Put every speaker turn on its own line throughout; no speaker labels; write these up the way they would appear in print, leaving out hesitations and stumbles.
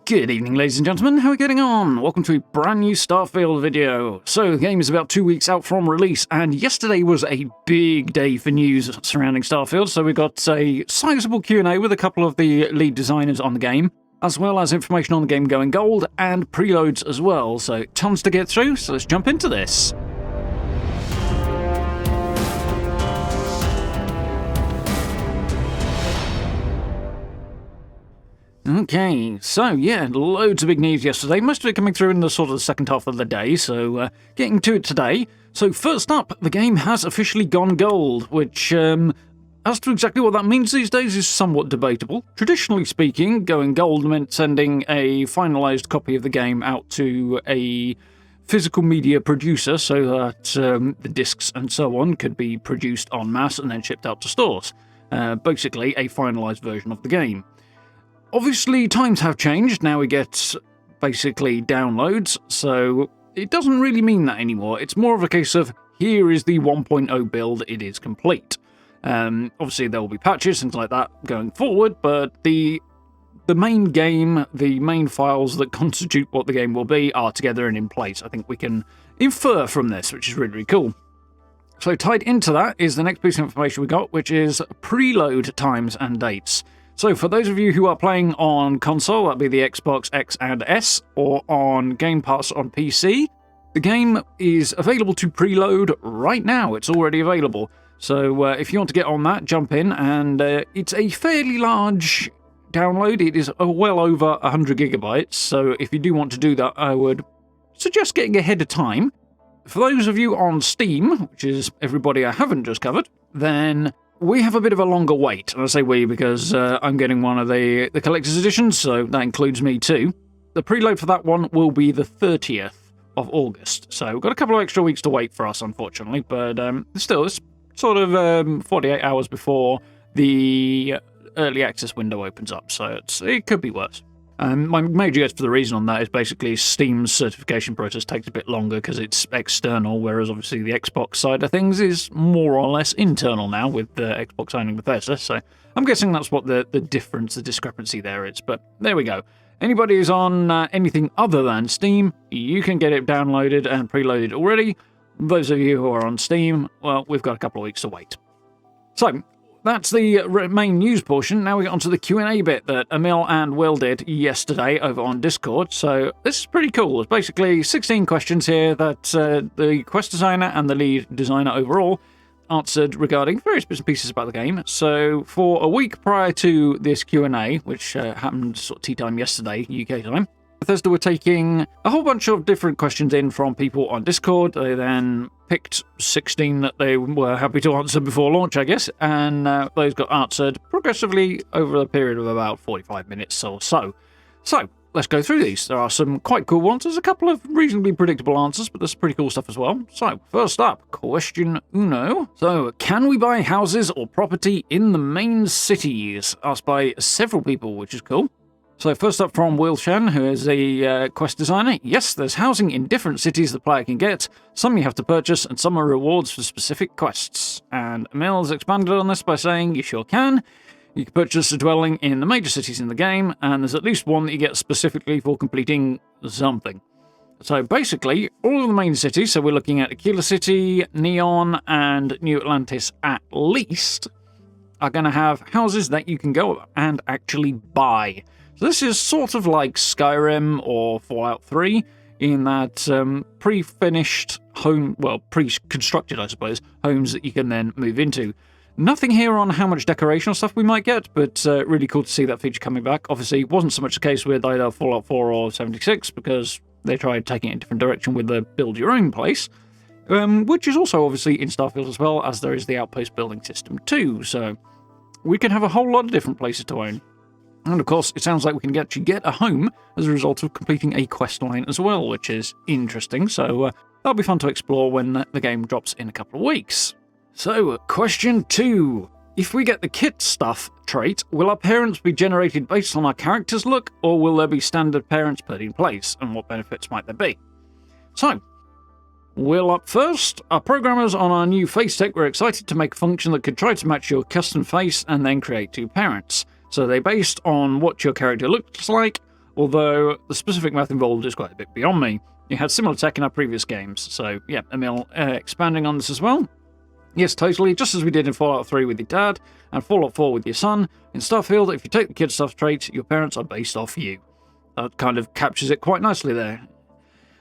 Good evening, ladies and gentlemen, how are we getting on? Welcome to a brand new Starfield video. So, the game is about 2 weeks out from release, and yesterday was a big day for news surrounding Starfield, so we got a sizable Q&A with a couple of the lead designers on the game, as well as information on the game going gold, and preloads as well, so tons to get through, so let's jump into this. Okay, so yeah, loads of big news yesterday, most of it coming through in the sort of the second half of the day, so getting to it today. So first up, the game has officially gone gold, which, as to exactly what that means these days is somewhat debatable. Traditionally speaking, going gold meant sending a finalised copy of the game out to a physical media producer so that the discs and so on could be produced en masse and then shipped out to stores. Basically, a finalised version of the game. Obviously, times have changed. Now we get basically downloads, so it doesn't really mean that anymore. It's more of a case of, here is the 1.0 build, it is complete. Obviously, there will be patches, things like that going forward, but the main game, the main files that constitute what the game will be are together and in place. I think we can infer from this, which is really, really cool. So tied into that is the next piece of information we got, which is preload times and dates. So for those of you who are playing on console, that'd be the Xbox X and S, or on Game Pass on PC, the game is available to preload right now. It's already available. So if you want to get on that, jump in, and it's a fairly large download. It is well over 100 gigabytes, so if you do want to do that, I would suggest getting ahead of time. For those of you on Steam, which is everybody I haven't just covered, then we have a bit of a longer wait, and I say we because I'm getting one of the collector's editions, so that includes me too. The preload for that one will be the 30th of August, so we've got a couple of extra weeks to wait for us, unfortunately, but still, it's sort of 48 hours before the early access window opens up, so it could be worse. My major guess for the reason on that is basically Steam's certification process takes a bit longer because it's external, whereas obviously the Xbox side of things is more or less internal now with the Xbox owning Bethesda, so I'm guessing that's what the difference, the discrepancy there is, but there we go. Anybody who's on anything other than Steam, you can get it downloaded and preloaded already. Those of you who are on Steam, well, we've got a couple of weeks to wait. So, that's the main news portion. Now we get onto the Q&A bit that Emil and Will did yesterday over on Discord. So this is pretty cool. There's basically 16 questions here that the quest designer and the lead designer overall answered regarding various bits and pieces about the game. So for a week prior to this Q&A, which happened sort of tea time yesterday, UK time, Bethesda were taking a whole bunch of different questions in from people on Discord. They then picked 16 that they were happy to answer before launch, I guess, and those got answered progressively over a period of about 45 minutes or so. So, let's go through these. There are some quite cool ones. There's a couple of reasonably predictable answers, but there's pretty cool stuff as well. So, first up, question uno. So, can we buy houses or property in the main cities? Asked by several people, which is cool. So first up from Will Shen, who is a quest designer. Yes, there's housing in different cities the player can get. Some you have to purchase, and some are rewards for specific quests. And Emil's expanded on this by saying you sure can. You can purchase a dwelling in the major cities in the game, and there's at least one that you get specifically for completing something. So basically, all of the main cities, so we're looking at Aquila City, Neon, and New Atlantis at least, are going to have houses that you can go and actually buy. So this is sort of like Skyrim or Fallout 3 in that pre-finished home, well, pre-constructed, I suppose, homes that you can then move into. Nothing here on how much decorational stuff we might get, but really cool to see that feature coming back. Obviously, it wasn't so much the case with either Fallout 4 or 76 because they tried taking it in a different direction with the build your own place, which is also obviously in Starfield as well, as there is the outpost building system too. So we can have a whole lot of different places to own. And of course, it sounds like we can actually get a home as a result of completing a quest line as well, which is interesting. So that'll be fun to explore when the game drops in a couple of weeks. So, question 2. If we get the kit stuff trait, will our parents be generated based on our character's look, or will there be standard parents put in place, and what benefits might there be? So, Will up first. Our programmers on our new face tech were excited to make a function that could try to match your custom face and then create two parents. So they based on what your character looks like, although the specific math involved is quite a bit beyond me. You had similar tech in our previous games, so yeah, Emil expanding on this as well. Yes, totally, just as we did in Fallout 3 with your dad, and Fallout 4 with your son. In Starfield, if you take the kid stuff trait, your parents are based off you. That kind of captures it quite nicely there.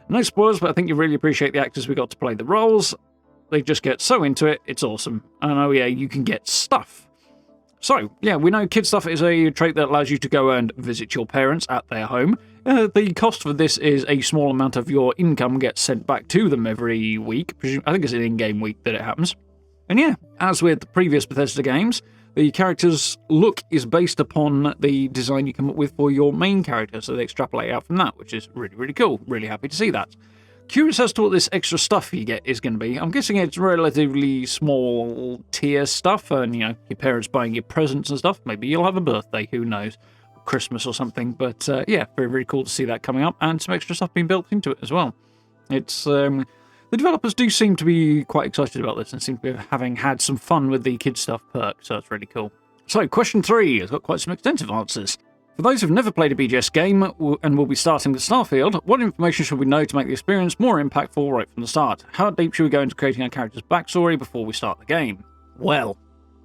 No spoilers, but I think you really appreciate the actors we got to play the roles. They just get so into it, it's awesome. And oh yeah, you can get stuff. So, yeah, we know kid stuff is a trait that allows you to go and visit your parents at their home. The cost for this is a small amount of your income gets sent back to them every week. I think it's an in-game week that it happens. And yeah, as with the previous Bethesda games, the character's look is based upon the design you come up with for your main character, so they extrapolate out from that, which is really, really cool. Really happy to see that. Curious as to what this extra stuff you get is going to be. I'm guessing it's relatively small tier stuff, and, you know, your parents buying you presents and stuff. Maybe you'll have a birthday, who knows, Christmas or something. But yeah, very, very cool to see that coming up, and some extra stuff being built into it as well. It's the developers do seem to be quite excited about this and seem to be having had some fun with the kid stuff perk, so that's really cool. So, question 3 has got quite some extensive answers. For those who've never played a BGS game and will be starting with Starfield, what information should we know to make the experience more impactful right from the start? How deep should we go into creating our character's backstory before we start the game? Well,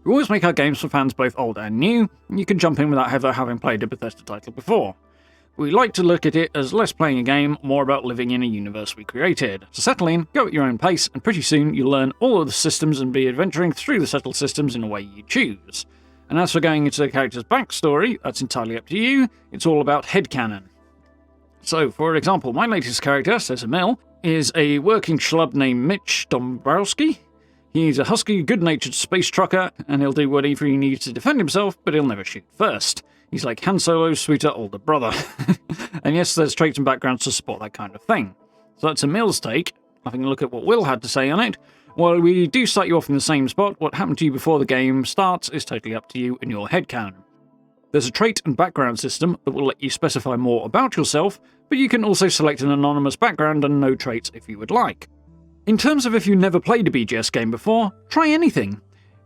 we always make our games for fans both old and new, and you can jump in without ever having played a Bethesda title before. We like to look at it as less playing a game, more about living in a universe we created. So settle in, go at your own pace, and pretty soon you'll learn all of the systems and be adventuring through the settled systems in a way you choose. And as for going into the character's backstory, that's entirely up to you. It's all about headcanon. So, for example, my latest character, says Emil, is a working schlub named Mech Dombrowski. He's a husky, good-natured space trucker, and he'll do whatever he needs to defend himself, but he'll never shoot first. He's like Han Solo's sweeter older brother. And yes, there's traits and backgrounds to support that kind of thing. So that's Emil's take. Having a look at what Will had to say on it. While we do start you off in the same spot, what happened to you before the game starts is totally up to you and your headcanon. There's a trait and background system that will let you specify more about yourself, but you can also select an anonymous background and no traits if you would like. In terms of if you never played a BGS game before, try anything.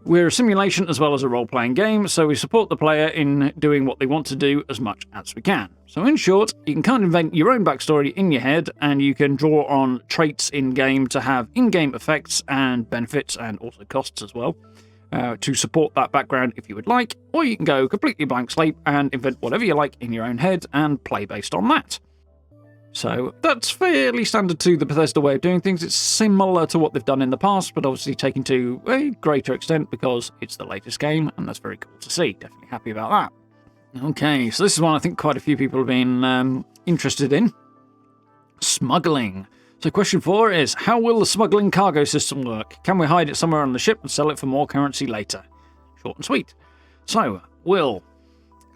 We're a simulation as well as a role-playing game, so we support the player in doing what they want to do as much as we can. So in short, you can kind of invent your own backstory in your head, and you can draw on traits in-game to have in-game effects and benefits, and also costs as well, to support that background if you would like, or you can go completely blank slate and invent whatever you like in your own head and play based on that. So that's fairly standard to the Bethesda way of doing things. It's similar to what they've done in the past, but obviously taken to a greater extent because it's the latest game, and that's very cool to see. Definitely happy about that. Okay, so this is one I think quite a few people have been interested in. Smuggling. So question 4 is, how will the smuggling cargo system work? Can we hide it somewhere on the ship and sell it for more currency later? Short and sweet. So, Will.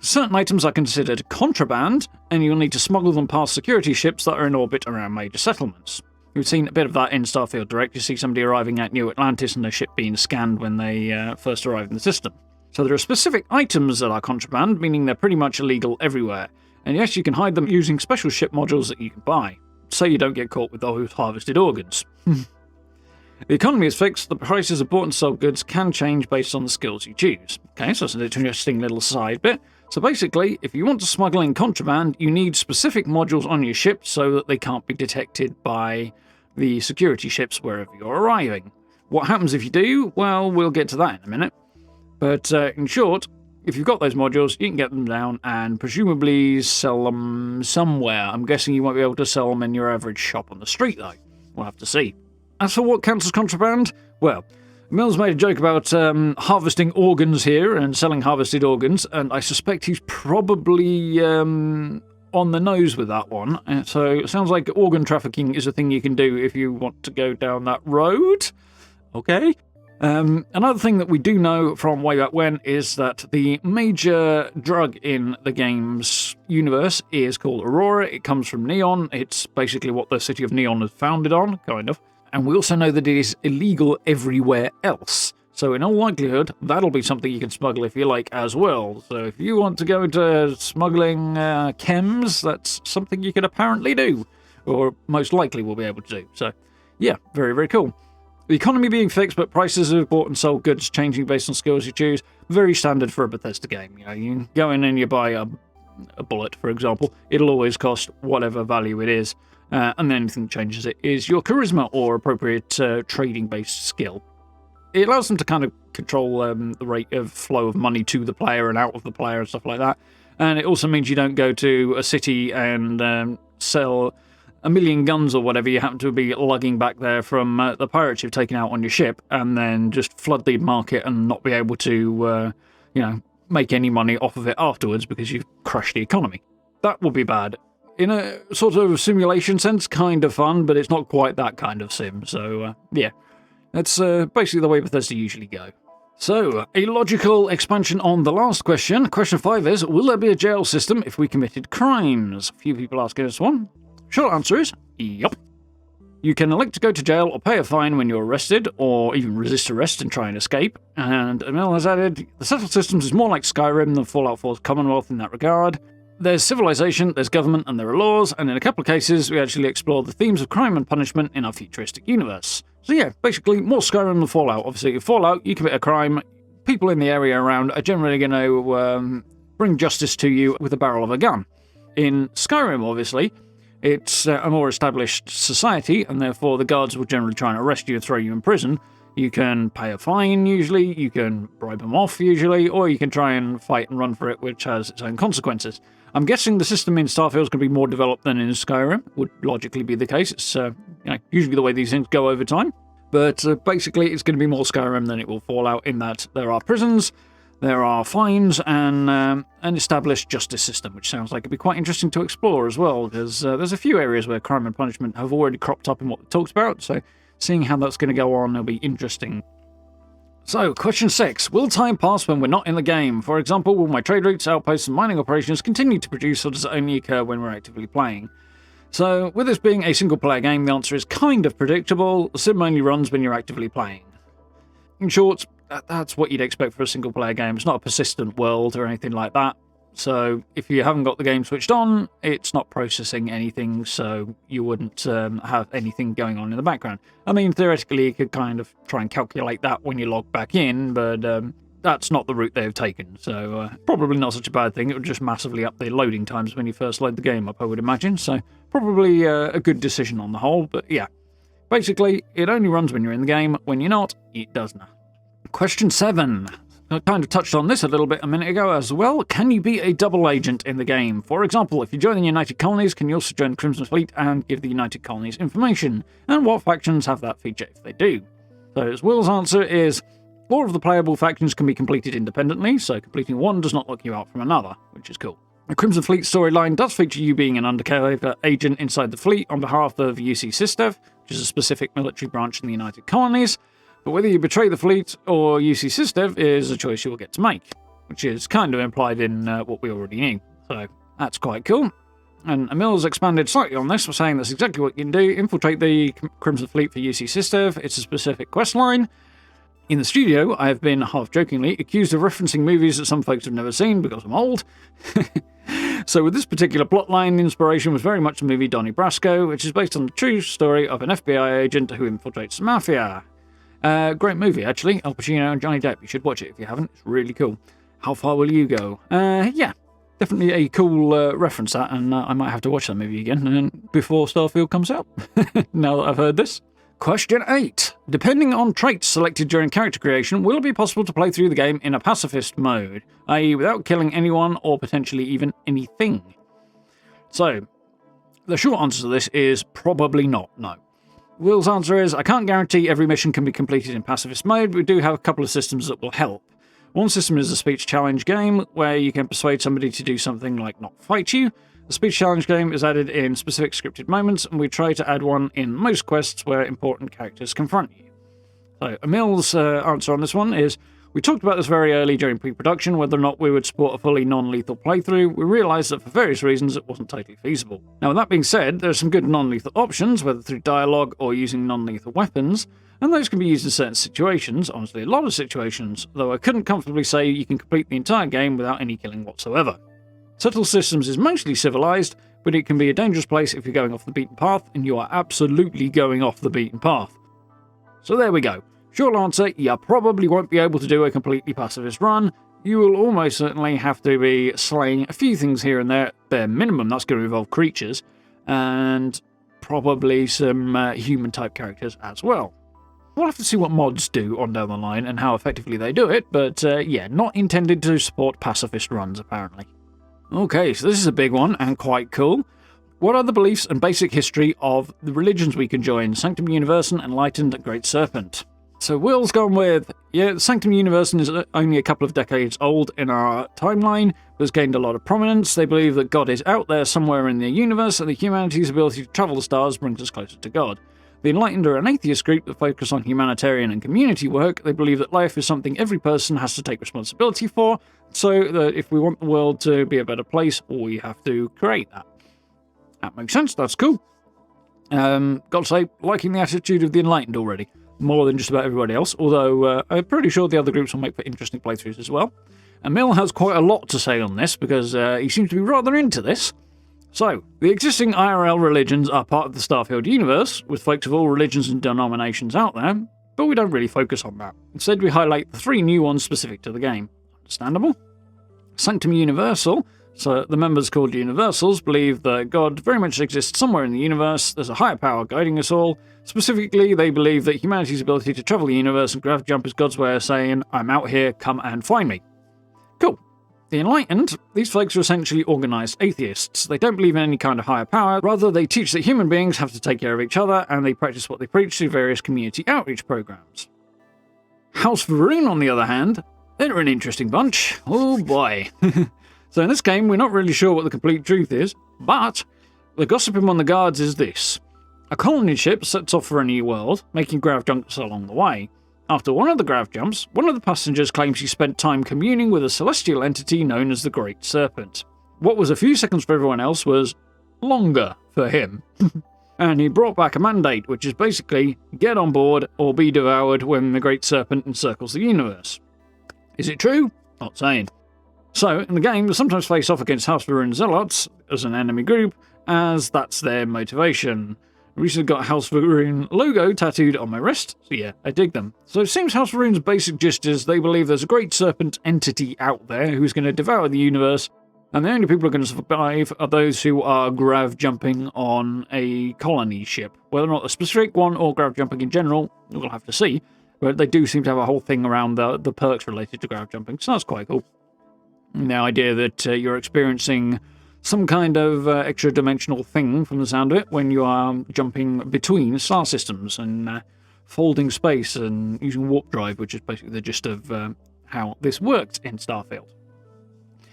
Certain items are considered contraband, and you'll need to smuggle them past security ships that are in orbit around major settlements. We've seen a bit of that in Starfield Direct. You see somebody arriving at New Atlantis and their ship being scanned when they first arrive in the system. So there are specific items that are contraband, meaning they're pretty much illegal everywhere. And yes, you can hide them using special ship modules that you can buy, so you don't get caught with those harvested organs. The economy is fixed. The prices of bought and sold goods can change based on the skills you choose. Okay, so that's an interesting little side bit. So basically, if you want to smuggle in contraband, you need specific modules on your ship so that they can't be detected by the security ships wherever you're arriving. What happens if you do? Well, we'll get to that in a minute. But in short, if you've got those modules, you can get them down and presumably sell them somewhere. I'm guessing you won't be able to sell them in your average shop on the street, though. We'll have to see. As for what counts as contraband, well, Mills made a joke about harvesting organs here and selling harvested organs, and I suspect he's probably on the nose with that one. So it sounds like organ trafficking is a thing you can do if you want to go down that road. Okay. Another thing that we do know from way back when is that the major drug in the game's universe is called Aurora. It comes from neon. It's basically what the city of Neon is founded on, kind of. And we also know that it is illegal everywhere else. So in all likelihood, that'll be something you can smuggle if you like as well. So if you want to go into smuggling chems, that's something you can apparently do. Or most likely will be able to do. So yeah, very, very cool. The economy being fixed, but prices of bought and sold goods changing based on skills you choose. Very standard for a Bethesda game. You know, you go in and you buy a a bullet, for example, it'll always cost whatever value it is. And the only thing that changes it is your charisma or appropriate trading-based skill. It allows them to kind of control the rate of flow of money to the player and out of the player and stuff like that. And it also means you don't go to a city and sell 1 million guns or whatever you happen to be lugging back there from the pirates you've taken out on your ship, and then just flood the market and not be able to, make any money off of it afterwards because you've crushed the economy. That would be bad. In a sort of simulation sense, kind of fun, but it's not quite that kind of sim. So, yeah. That's basically the way Bethesda usually go. So, a logical expansion on the last question. Question 5 is, will there be a jail system if we committed crimes? A few people asking this one. Short answer is, yup. You can elect to go to jail or pay a fine when you're arrested, or even resist arrest and try and escape. And Emil has added, the settled systems is more like Skyrim than Fallout 4's Commonwealth in that regard. There's civilization, there's government, and there are laws, and in a couple of cases, we actually explore the themes of crime and punishment in our futuristic universe. So yeah, basically, more Skyrim than Fallout. Obviously, in Fallout, you commit a crime, people in the area around are generally going to bring justice to you with the barrel of a gun. In Skyrim, obviously, it's a more established society, and therefore the guards will generally try and arrest you and throw you in prison. You can pay a fine, usually, you can bribe them off, usually, or you can try and fight and run for it, which has its own consequences. I'm guessing the system in Starfield is going to be more developed than in Skyrim, would logically be the case. It's usually the way these things go over time. But basically, it's going to be more Skyrim than it will Fallout in that there are prisons, there are fines, and an established justice system, which sounds like it'd be quite interesting to explore as well, because there's a few areas where crime and punishment have already cropped up in what we talked about, so seeing how that's going to go on will be interesting. So, question 6. Will time pass when we're not in the game? For example, will my trade routes, outposts, and mining operations continue to produce, or does it only occur when we're actively playing? So, with this being a single-player game, the answer is kind of predictable. The sim only runs when you're actively playing. In short, that's what you'd expect for a single-player game. It's not a persistent world or anything like that. So, if you haven't got the game switched on, it's not processing anything, so you wouldn't have anything going on in the background. I mean, theoretically, you could kind of try and calculate that when you log back in, but that's not the route they've taken, so probably not such a bad thing. It would just massively up the loading times when you first load the game up, I would imagine, so probably a good decision on the whole, but yeah. Basically, it only runs when you're in the game. When you're not, it doesn't. Question 7. I kind of touched on this a little bit a minute ago as well. Can you be a double agent in the game? For example, if you join the United Colonies, can you also join the Crimson Fleet and give the United Colonies information? And what factions have that feature if they do? So as Will's answer is, all of the playable factions can be completed independently, so completing one does not lock you out from another, which is cool. The Crimson Fleet storyline does feature you being an undercover agent inside the fleet on behalf of UC Systev, which is a specific military branch in the United Colonies. But whether you betray the fleet or UC Systev is a choice you will get to make, which is kind of implied in what we already knew. So that's quite cool. And Emil's expanded slightly on this, saying that's exactly what you can do. Infiltrate the Crimson Fleet for UC Systev. It's a specific quest line. In the studio, I have been, half-jokingly, accused of referencing movies that some folks have never seen because I'm old. So with this particular plotline, the inspiration was very much the movie Donnie Brasco, which is based on the true story of an FBI agent who infiltrates the mafia. Great movie, actually. Al Pacino and Johnny Depp. You should watch it if you haven't. It's really cool. How far will you go? Yeah, definitely a cool reference, that, and I might have to watch that movie again before Starfield comes out, now that I've heard this. Question 8. Depending on traits selected during character creation, will it be possible to play through the game in a pacifist mode, i.e. without killing anyone or potentially even anything? So, the short answer to this is probably not, no. Will's answer is, I can't guarantee every mission can be completed in pacifist mode, but we do have a couple of systems that will help. One system is a speech challenge game, where you can persuade somebody to do something like not fight you. The speech challenge game is added in specific scripted moments, and we try to add one in most quests where important characters confront you. So, Emil's answer on this one is, we talked about this very early during pre-production, whether or not we would support a fully non-lethal playthrough. We realised that for various reasons it wasn't totally feasible. Now, with that being said, there are some good non-lethal options, whether through dialogue or using non-lethal weapons, and those can be used in certain situations, honestly a lot of situations, though I couldn't comfortably say you can complete the entire game without any killing whatsoever. Settled Systems is mostly civilized, but it can be a dangerous place if you're going off the beaten path, and you are absolutely going off the beaten path. So there we go. Short answer, you probably won't be able to do a completely pacifist run. you will almost certainly have to be slaying a few things here and there. Bare minimum, that's going to involve creatures, and probably some human-type characters as well. We'll have to see what mods do on down the line and how effectively they do it, but yeah, not intended to support pacifist runs, apparently. Okay, so this is a big one and quite cool. What are the beliefs and basic history of the religions we can join? Sanctum Universum, Enlightened, Great Serpent. So Will's gone with, yeah, Sanctum Universum is only a couple of decades old in our timeline, but has gained a lot of prominence. They believe that God is out there somewhere in the universe, and that humanity's ability to travel the stars brings us closer to God. The Enlightened are an atheist group that focus on humanitarian and community work. They believe that life is something every person has to take responsibility for, so that if we want the world to be a better place, we have to create that. That makes sense, that's cool. Gotta say, liking the attitude of the Enlightened already, more than just about everybody else, although I'm pretty sure the other groups will make for interesting playthroughs as well. Emil has quite a lot to say on this, because he seems to be rather into this. So, the existing IRL religions are part of the Starfield universe, with folks of all religions and denominations out there, but we don't really focus on that. Instead, we highlight the 3 new ones specific to the game. Understandable? Sanctum Universal, so the members called Universals believe that God very much exists somewhere in the universe, there's a higher power guiding us all. Specifically, they believe that humanity's ability to travel the universe and grav jump is God's way of saying, I'm out here, come and find me. Cool. The Enlightened, these folks are essentially organised atheists. They don't believe in any kind of higher power, rather they teach that human beings have to take care of each other, and they practice what they preach through various community outreach programs. House Varun, on the other hand, they're an interesting bunch. Oh boy. So in this game, we're not really sure what the complete truth is, but the gossip among the guards is this. A colony ship sets off for a new world, making grav jumps along the way. After one of the grav jumps, one of the passengers claims he spent time communing with a celestial entity known as the Great Serpent. What was a few seconds for everyone else was longer for him. And he brought back a mandate, which is basically get on board or be devoured when the Great Serpent encircles the universe. Is it true? Not saying. So, in the game, they sometimes face off against House Varun Zealots as an enemy group, as that's their motivation. I recently got House Varun logo tattooed on my wrist, so yeah, I dig them. So it seems House Varun's basic gist is they believe there's a great serpent entity out there who's going to devour the universe, and the only people who are going to survive are those who are grav jumping on a colony ship. Whether or not a specific one or grav jumping in general, we'll have to see, but they do seem to have a whole thing around the perks related to grav jumping, so that's quite cool. The idea that you're experiencing some kind of extra-dimensional thing, from the sound of it, when you are jumping between star systems and folding space and using warp drive, which is basically the gist of how this worked in Starfield.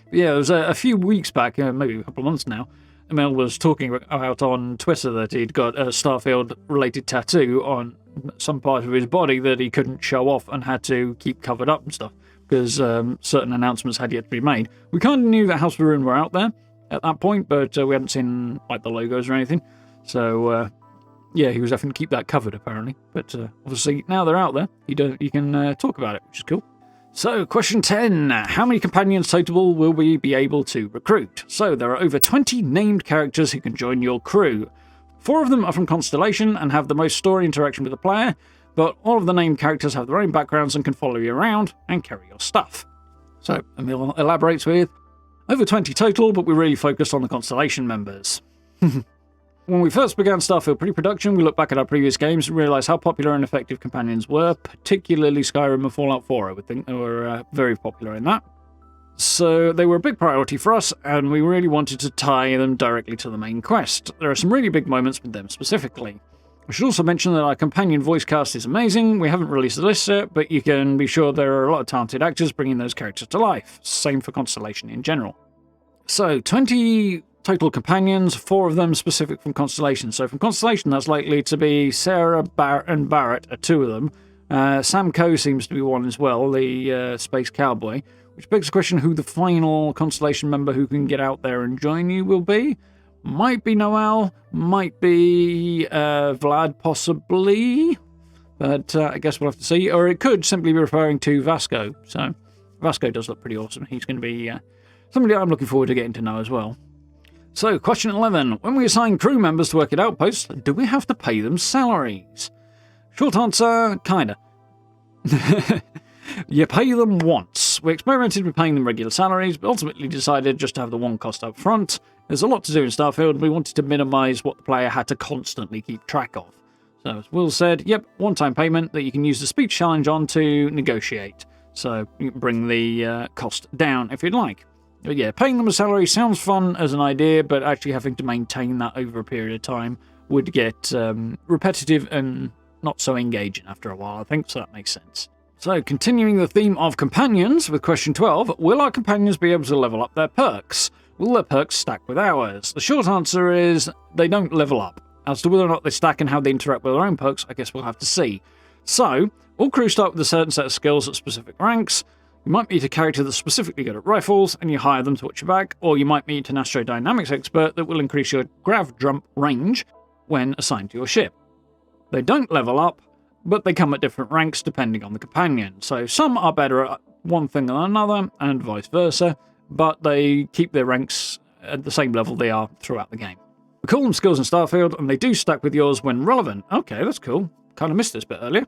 But yeah, it was a few weeks back, maybe a couple of months now, Emil was talking about on Twitter that he'd got a Starfield-related tattoo on some part of his body that he couldn't show off and had to keep covered up and stuff, because certain announcements had yet to be made. We kind of knew that House Varun were out there at that point, but we hadn't seen like the logos or anything. So yeah, he was having to keep that covered apparently. But obviously now they're out there, you can talk about it, which is cool. So question 10, how many companions total will we be able to recruit? So there are over 20 named characters who can join your crew. 4 of them are from Constellation and have the most story interaction with the player, but all of the named characters have their own backgrounds and can follow you around and carry your stuff. So Emil elaborates with, over 20 total, but we really focused on the Constellation members. When we first began Starfield pre-production, we looked back at our previous games and realised how popular and effective companions were, particularly Skyrim and Fallout 4, I would think. They were very popular in that. So they were a big priority for us, and we really wanted to tie them directly to the main quest. There are some really big moments with them specifically. I should also mention that our companion voice cast is amazing. We haven't released the list yet, but you can be sure there are a lot of talented actors bringing those characters to life. Same for Constellation in general. So, 20 total companions, 4 of them specific from Constellation. So from Constellation, that's likely to be Sarah and Barrett are 2 of them. Sam Coe seems to be one as well, the space cowboy, which begs the question who the final Constellation member who can get out there and join you will be. Might be Noel, might be Vlad possibly, but I guess we'll have to see. Or it could simply be referring to Vasco. So Vasco does look pretty awesome. He's going to be somebody I'm looking forward to getting to know as well. So question 11. When we assign crew members to work at outposts, do we have to pay them salaries? Short answer, kinda. You pay them once. costs. We experimented with paying them regular salaries, but ultimately decided just to have the one cost up front. There's a lot to do in Starfield, and we wanted to minimise what the player had to constantly keep track of. So as Will said, yep, one-time payment that you can use the speech challenge on to negotiate. So you can bring the cost down if you'd like. But yeah, paying them a salary sounds fun as an idea, but actually having to maintain that over a period of time would get repetitive and not so engaging after a while, I think, so that makes sense. So, continuing the theme of companions with question 12, will our companions be able to level up their perks? Will their perks stack with ours? The short answer is they don't level up. As to whether or not they stack and how they interact with their own perks, I guess we'll have to see. So, all crew start with a certain set of skills at specific ranks. You might meet a character that's specifically good at rifles, and you hire them to watch your back, or you might meet an astrodynamics expert that will increase your grav jump range when assigned to your ship. They don't level up, but they come at different ranks depending on the companion. So some are better at one thing than another, and vice versa, but they keep their ranks at the same level they are throughout the game. We call them skills in Starfield, and they do stack with yours when relevant. Okay, that's cool. Kind of missed this bit earlier.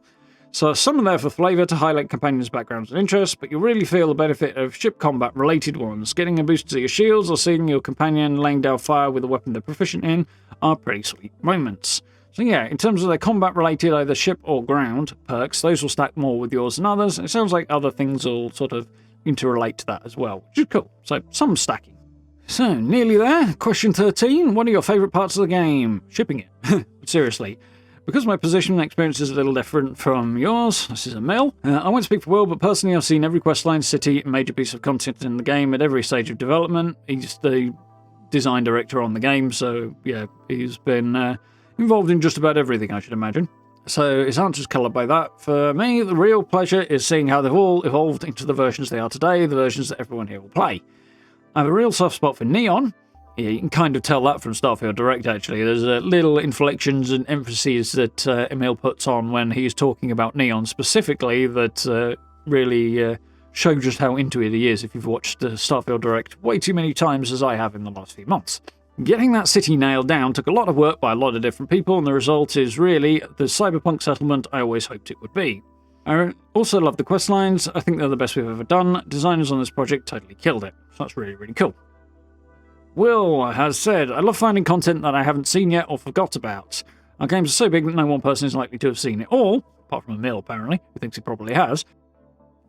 So some are there for flavour to highlight companions' backgrounds and interests, but you'll really feel the benefit of ship combat-related ones. Getting a boost to your shields or seeing your companion laying down fire with a weapon they're proficient in are pretty sweet moments. So yeah, in terms of their combat-related either ship or ground perks, those will stack more with yours than others. It sounds like other things will sort of interrelate to that as well, which is cool. So some stacking. So, nearly there. Question 13. What are your favourite parts of the game? Shipping it. Seriously. Because my position and experience is a little different from yours, this is a mill. I won't speak for Will, but personally I've seen every questline, city, and major piece of content in the game at every stage of development. He's the design director on the game, so yeah, he's been involved in just about everything, I should imagine. So his answer's coloured by that. For me, the real pleasure is seeing how they've all evolved into the versions they are today, the versions that everyone here will play. I have a real soft spot for Neon. Yeah, you can kind of tell that from Starfield Direct, actually. There's little inflections and emphases that Emil puts on when he's talking about Neon specifically that really show just how into it he is if you've watched Starfield Direct way too many times as I have in the last few months. Getting that city nailed down took a lot of work by a lot of different people, and the result is really the cyberpunk settlement I always hoped it would be. I also love the questlines. I think they're the best we've ever done. Designers on this project totally killed it. So that's really, really cool. Will has said, I love finding content that I haven't seen yet or forgot about. Our games are so big that no one person is likely to have seen it all, apart from Emil apparently, who thinks he probably has,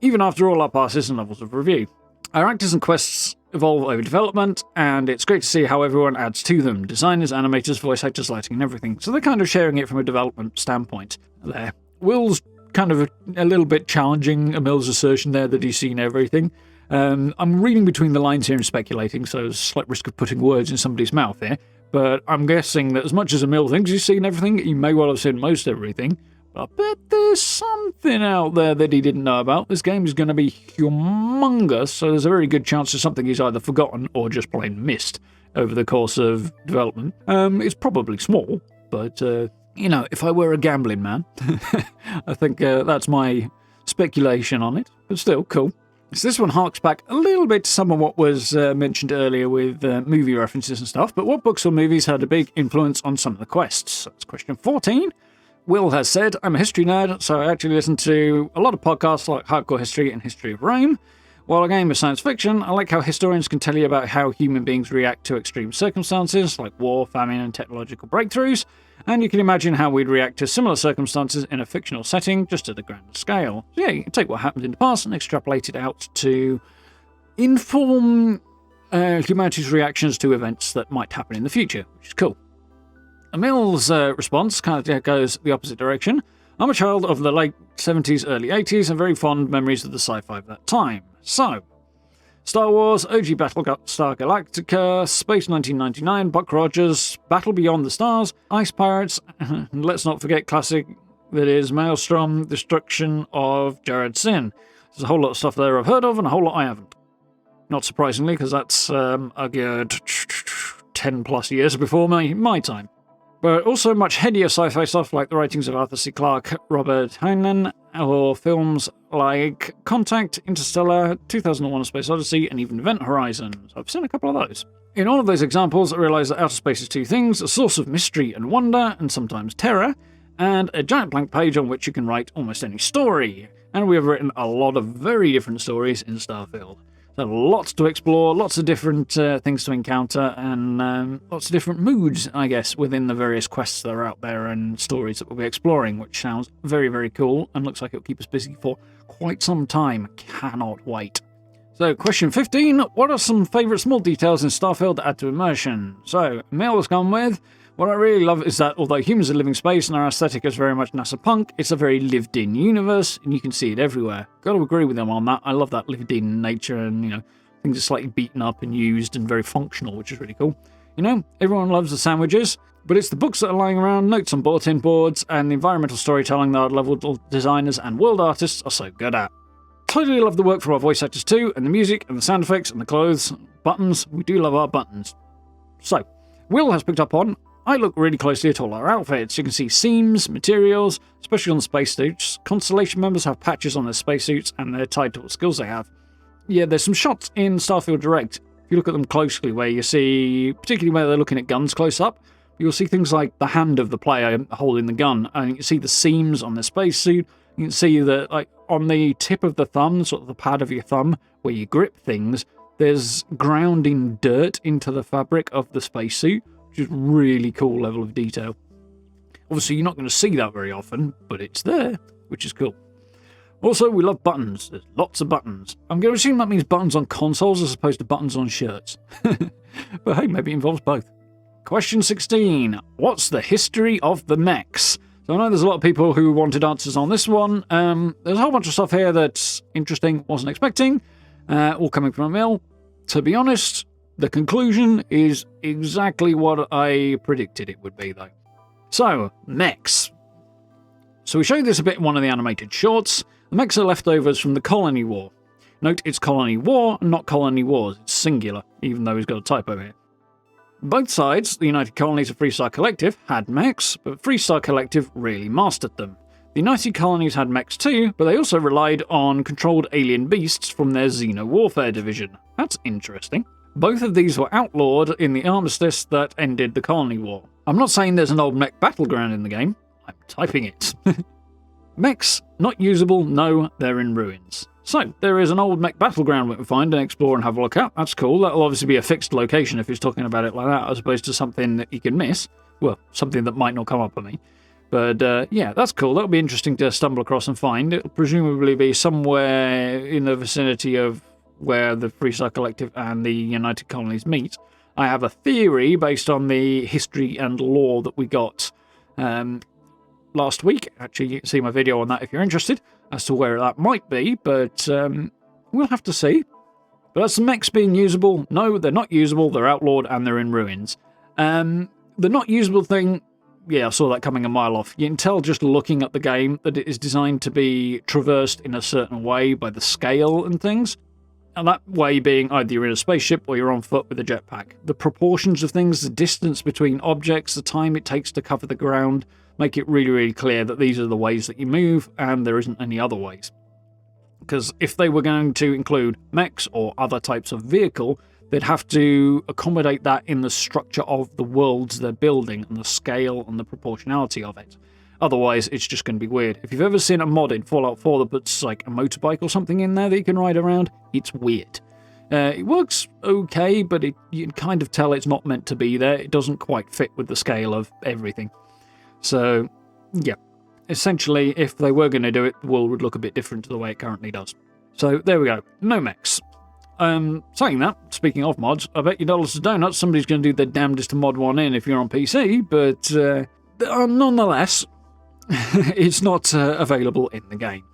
even after all our passes and levels of review. Our actors and quests evolve over development, and it's great to see how everyone adds to them. Designers, animators, voice actors, lighting and everything. So they're kind of sharing it from a development standpoint there. Will's kind of a little bit challenging Emil's assertion there that he's seen everything. I'm reading between the lines here and speculating, so there's a slight risk of putting words in somebody's mouth here. But I'm guessing that as much as Emil thinks he's seen everything, he may well have seen most everything. But I bet there's something out there that he didn't know about. This game is going to be humongous, so there's a very good chance of something he's either forgotten or just plain missed over the course of development. It's probably small, but, you know, if I were a gambling man, I think that's my speculation on it. But still, cool. So this one harks back a little bit to some of what was mentioned earlier with movie references and stuff, but what books or movies had a big influence on some of the quests? That's question 14. Will has said, I'm a history nerd, so I actually listen to a lot of podcasts like Hardcore History and History of Rome. While a game is science fiction, I like how historians can tell you about how human beings react to extreme circumstances like war, famine, and technological breakthroughs, and you can imagine how we'd react to similar circumstances in a fictional setting, just at a grander scale. So yeah, you can take what happened in the past and extrapolate it out to inform humanity's reactions to events that might happen in the future, which is cool. Emil's response kind of goes the opposite direction. I'm a child of the late 70s, early 80s, and very fond memories of the sci-fi of that time. So, Star Wars, OG Battlestar Galactica, Space 1999, Buck Rogers, Battle Beyond the Stars, Ice Pirates, and let's not forget classic that is Maelstrom, Destruction of Jared Sin. There's a whole lot of stuff there I've heard of and a whole lot I haven't. Not surprisingly, because that's a good 10 plus years before my time. But also much headier sci-fi stuff like the writings of Arthur C. Clarke, Robert Heinlein, or films like Contact, Interstellar, 2001: A Space Odyssey, and even Event Horizon. So I've seen a couple of those. In all of those examples, I realised that outer space is two things: a source of mystery and wonder, and sometimes terror, and a giant blank page on which you can write almost any story. and we have written a lot of very different stories in Starfield. So lots to explore, lots of different things to encounter, and lots of different moods, I guess, within the various quests that are out there and stories that we'll be exploring, which sounds very, very cool and looks like it'll keep us busy for quite some time. Cannot wait. So, question 15, what are some favourite small details in Starfield that add to immersion? So, Emil has gone with, what I really love is that although humans are living space and our aesthetic is very much NASA punk, it's a very lived-in universe, and you can see it everywhere. Got to agree with them on that. I love that lived-in nature, and, you know, things are slightly beaten up and used and very functional, which is really cool. You know, everyone loves the sandwiches, but it's the books that are lying around, notes on bulletin boards, and the environmental storytelling that our level designers and world artists are so good at. Totally love the work from our voice actors too, and the music, and the sound effects, and the clothes, buttons. We do love our buttons. So, Will has picked up on, I look really closely at all our outfits. You can see seams, materials, especially on the spacesuits. Constellation members have patches on their spacesuits, and they're tied to what skills they have. Yeah, there's some shots in Starfield Direct, if you look at them closely, where you see, particularly where they're looking at guns close up, you'll see things like the hand of the player holding the gun, and you can see the seams on their spacesuit. You can see that, like, on the tip of the thumb, sort of the pad of your thumb, where you grip things, there's grounding dirt into the fabric of the spacesuit, which is a really cool level of detail. Obviously, you're not going to see that very often, but it's there, which is cool. Also, we love buttons. There's lots of buttons. I'm going to assume that means buttons on consoles as opposed to buttons on shirts. But hey, maybe it involves both. Question 16. What's the history of the mechs? So I know there's a lot of people who wanted answers on this one. There's a whole bunch of stuff here that's interesting, wasn't expecting, all coming from Emil. To be honest, the conclusion is exactly what I predicted it would be, though. So, mechs. So we showed this a bit in one of the animated shorts. The mechs are leftovers from the Colony War. Note it's Colony War and not Colony Wars. It's singular, even though he's got a typo here. Both sides, the United Colonies and Freestar Collective, had mechs, but Freestar Collective really mastered them. The United Colonies had mechs too, but they also relied on controlled alien beasts from their Xeno Warfare division. That's interesting. Both of these were outlawed in the armistice that ended the Colony War. I'm not saying there's an old mech battleground in the game, I'm typing it. Mechs, not usable, no, they're in ruins. So, there is an old mech battleground we can find and explore and have a look at. That's cool. That'll obviously be a fixed location if he's talking about it like that, as opposed to something that you can miss. Well, something that might not come up on me. But, yeah, that's cool. That'll be interesting to stumble across and find. It'll presumably be somewhere in the vicinity of where the Freestar Collective and the United Colonies meet. I have a theory based on the history and lore that we got last week. Actually, you can see my video on that if you're interested, as to where that might be, but we'll have to see. But as the mechs being usable, no, they're not usable, they're outlawed, and they're in ruins. The not usable thing, yeah, I saw that coming a mile off. You can tell just looking at the game that it is designed to be traversed in a certain way by the scale and things. And that way being either you're in a spaceship or you're on foot with a jetpack. The proportions of things, the distance between objects, the time it takes to cover the ground, make it really, really clear that these are the ways that you move and there isn't any other ways. Because if they were going to include mechs or other types of vehicle, they'd have to accommodate that in the structure of the worlds they're building and the scale and the proportionality of it. Otherwise, it's just going to be weird. If you've ever seen a mod in Fallout 4 that puts like a motorbike or something in there that you can ride around, it's weird. It works okay, but you can kind of tell it's not meant to be there. It doesn't quite fit with the scale of everything. So, yeah. Essentially, if they were going to do it, the world would look a bit different to the way it currently does. So, there we go. No mechs. Saying that, speaking of mods, I bet you dollars to donuts somebody's going to do their damnedest to mod one in if you're on PC, but nonetheless, it's not available in the game.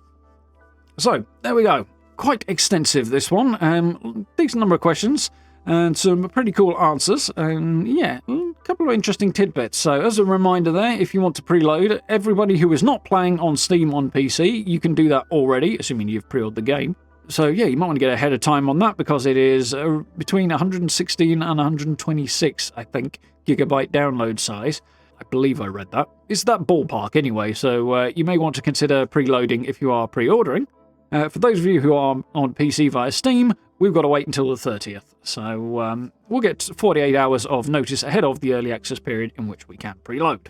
So, there we go. Quite extensive, this one. Decent number of questions and some pretty cool answers. Yeah, a couple of interesting tidbits. So, as a reminder there, if you want to preload, everybody who is not playing on Steam on PC, you can do that already, assuming you've pre-ordered the game. So, yeah, you might want to get ahead of time on that because it is between 116 and 126, I think, gigabyte download size. I believe I read that. It's that ballpark anyway, so you may want to consider preloading if you are pre-ordering. For those of you who are on PC via Steam, we've got to wait until the 30th. So we'll get 48 hours of notice ahead of the early access period in which we can preload.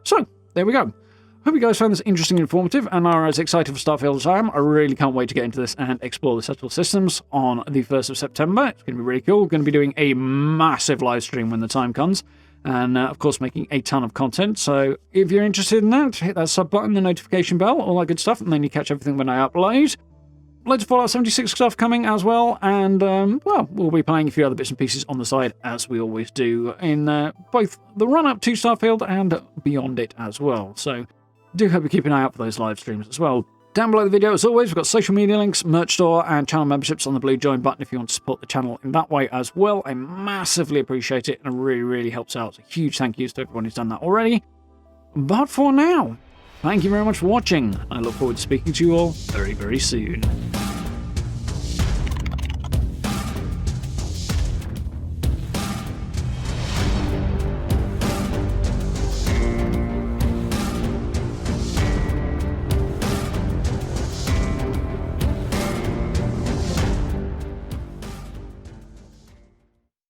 So, there we go. Hope you guys found this interesting and informative and are as excited for Starfield as I am. I really can't wait to get into this and explore the settled systems on the 1st of September. It's going to be really cool. We're going to be doing a massive live stream when the time comes. And, of course, making a ton of content. So if you're interested in that, hit that sub button, the notification bell, all that good stuff, and then you catch everything when I upload. Loads of Fallout 76 stuff coming as well, and, well, we'll be playing a few other bits and pieces on the side, as we always do, in both the run-up to Starfield and beyond it as well. So do hope you keep an eye out for those live streams as well. Down below the video, as always, we've got social media links, merch store, and channel memberships on the blue join button if you want to support the channel in that way as well. I massively appreciate it, and it really, really helps out. So huge thank yous to everyone who's done that already. But for now, thank you very much for watching. I look forward to speaking to you all very, very soon.